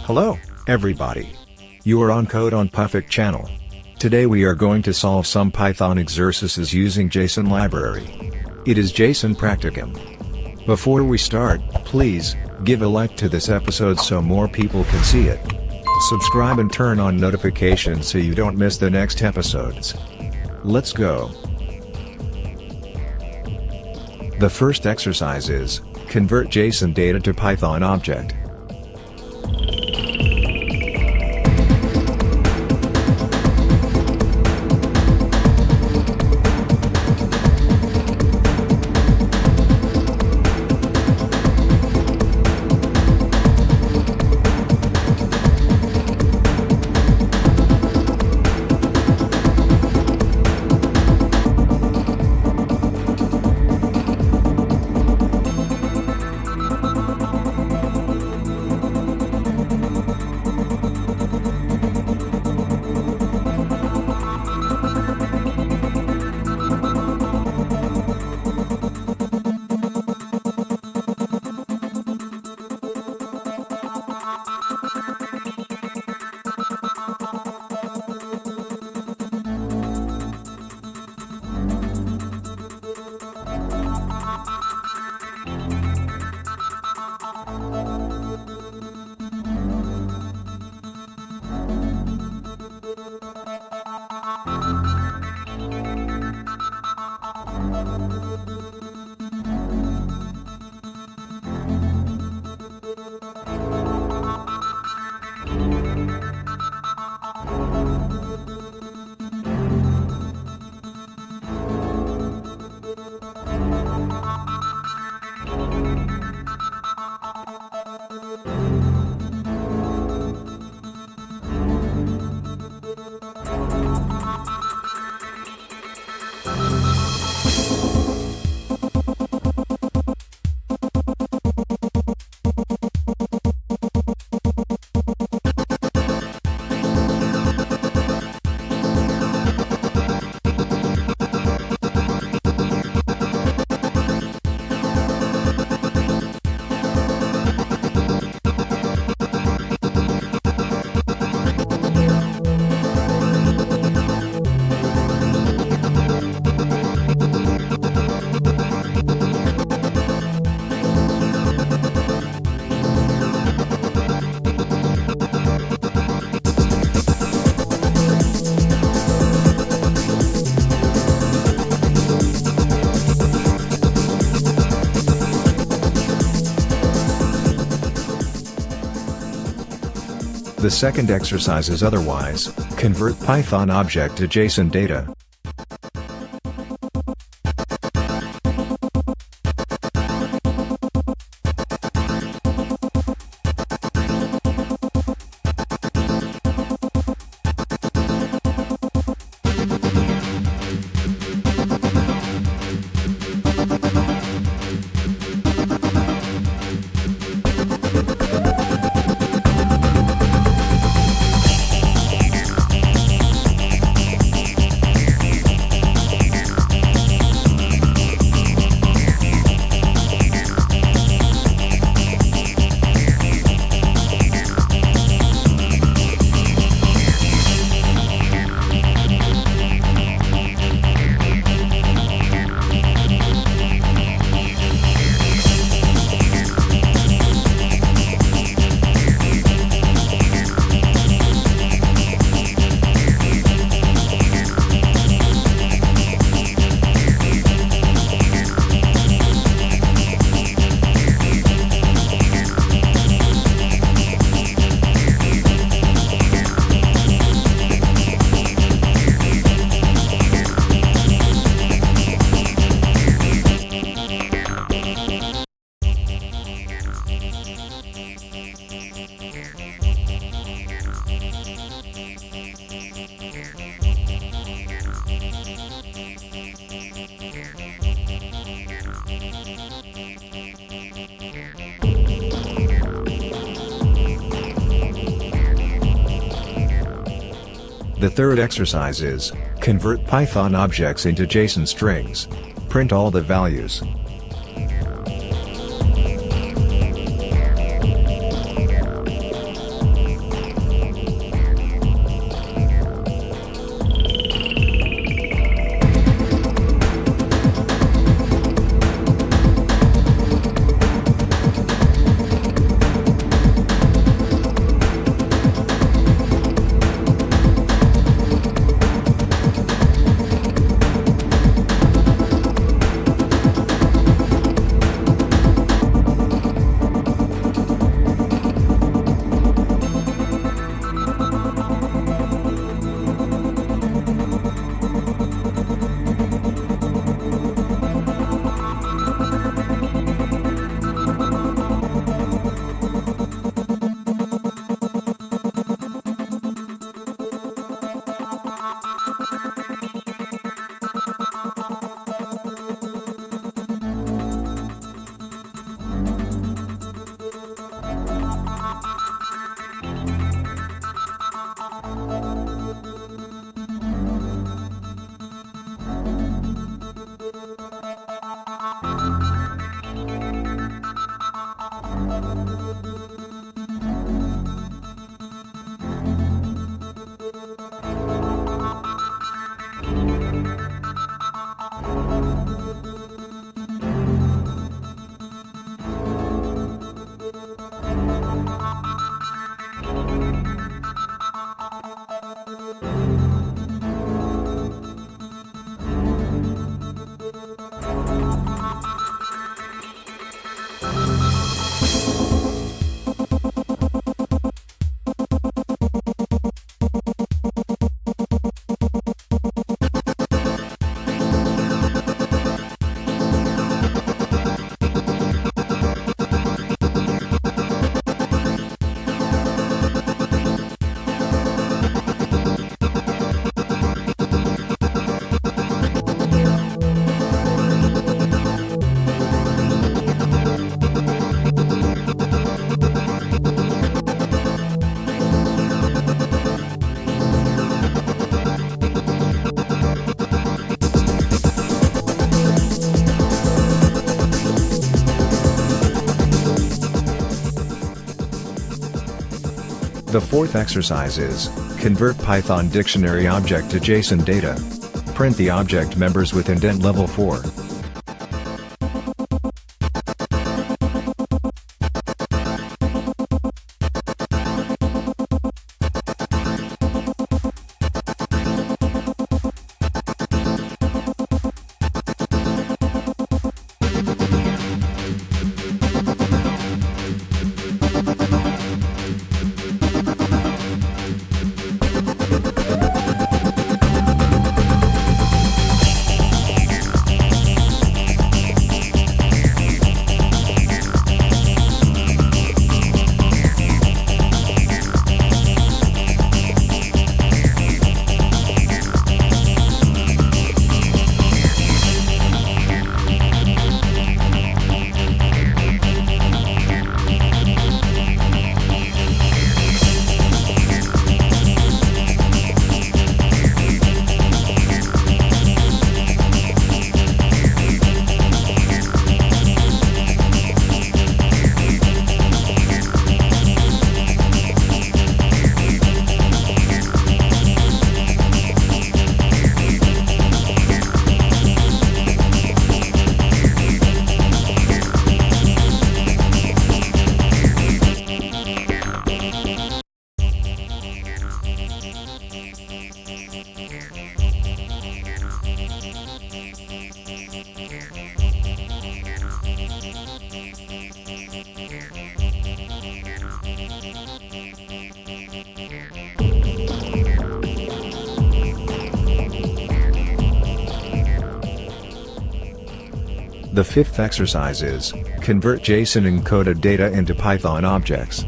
Hello, everybody. You are on Code-on-Puffic channel. Today we are going to solve some Python exercises using JSON library. It is JSON practicum. Before we start, please, give a like to this episode so more people can see it. Subscribe and turn on notifications so you don't miss the next episodes. Let's go. The first exercise is, convert JSON data to Python object. The second exercise is otherwise, convert Python object to JSON data. The third exercise is, convert Python objects into JSON strings. Print all the values. The fourth exercise is, convert Python dictionary object to JSON data. Print the object members with indent level 4. The fifth exercise is, convert JSON encoded data into Python objects.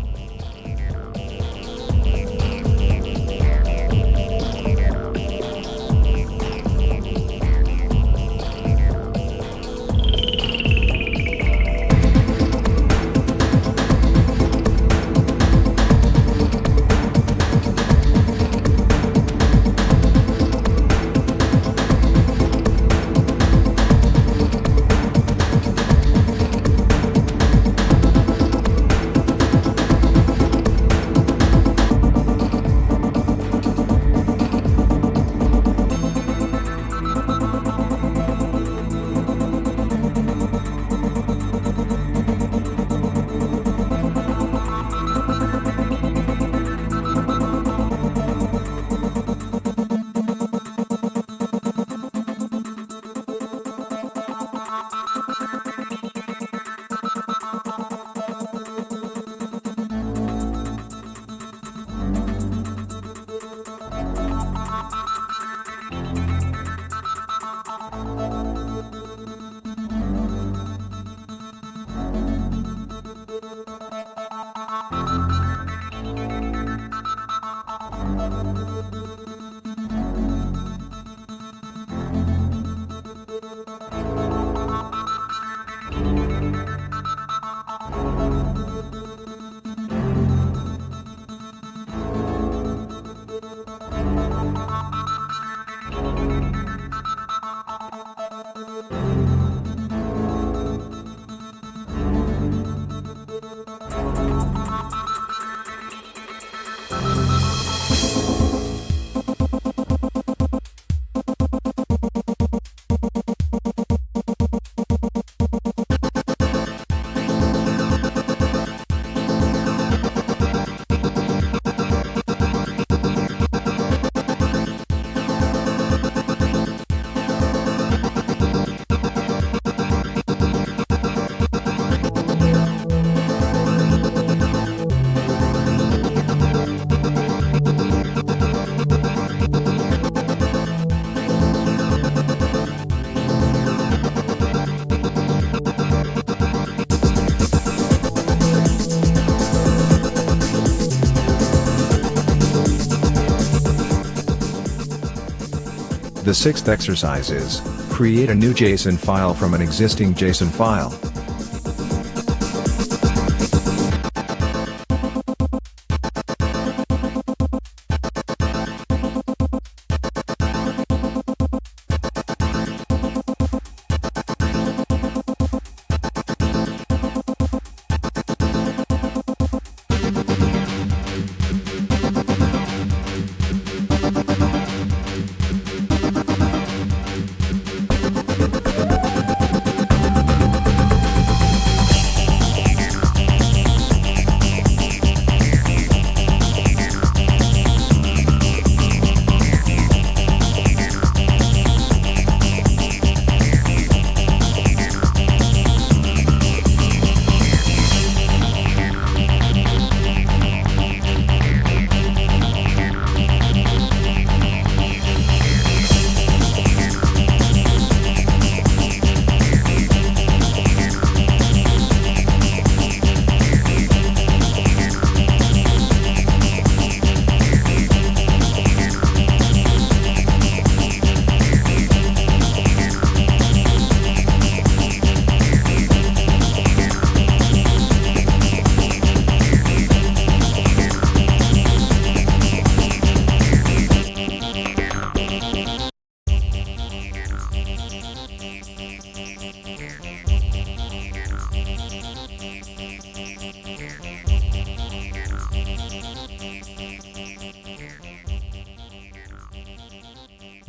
The sixth exercise is, create a new JSON file from an existing JSON file.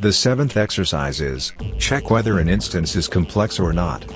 The seventh exercise is, check whether an instance is complex or not.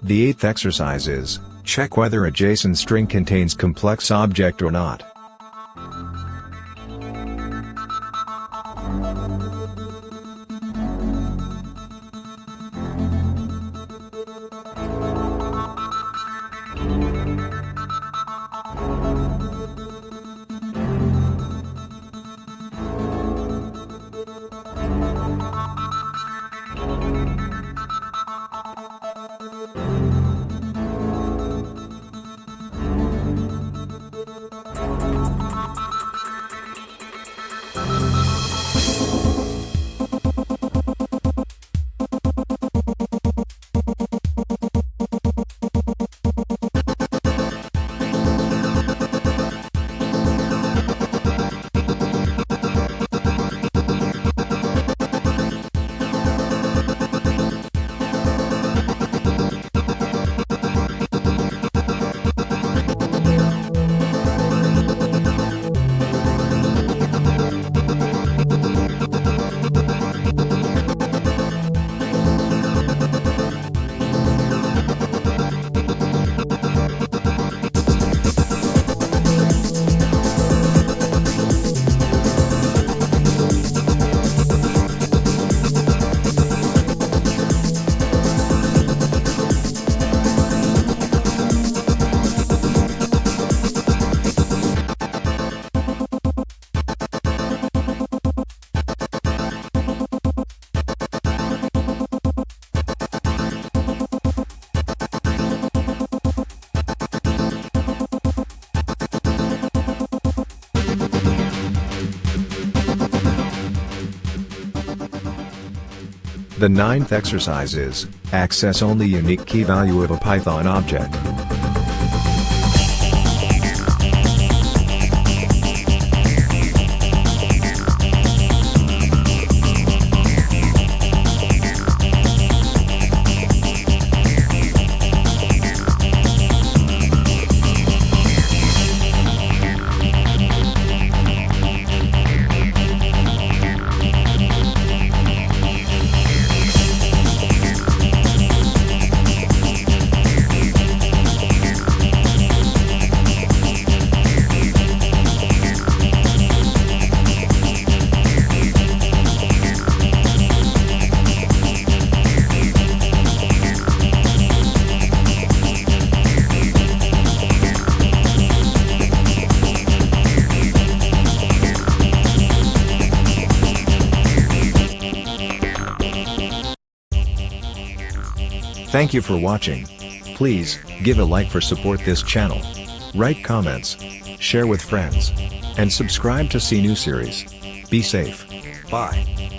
The eighth exercise is, check whether a JSON string contains complex object or not. The ninth exercise is, access only unique key value of a Python object. Thank you for watching. Please, give a like for support this channel. Write comments, share with friends, and subscribe to see new series. Be safe. Bye.